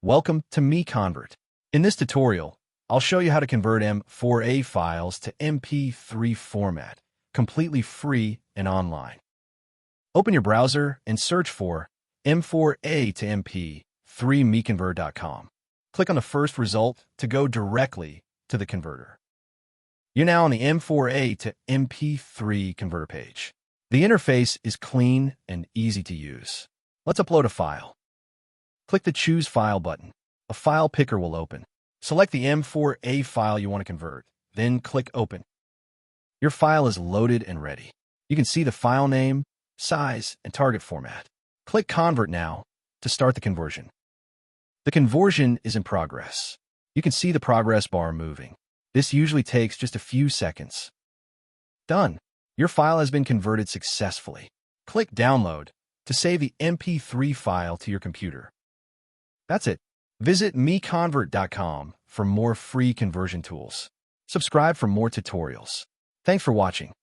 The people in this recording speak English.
Welcome to MiConvert. In this tutorial, I'll show you how to convert M4A files to MP3 format, completely free and online. Open your browser and search for M4A to MP3 MiConvert.com. Click on the first result to go directly to the converter. You're now on the M4A to MP3 converter page. The interface is clean and easy to use. Let's upload a file. Click the Choose File button. A file picker will open. Select the M4A file you want to convert, then click Open. Your file is loaded and ready. You can see the file name, size, and target format. Click Convert now to start the conversion. The conversion is in progress. You can see the progress bar moving. This usually takes just a few seconds. Done. Your file has been converted successfully. Click Download to save the MP3 file to your computer. That's it. Visit MiConvert.com for more free conversion tools. Subscribe for more tutorials. Thanks for watching.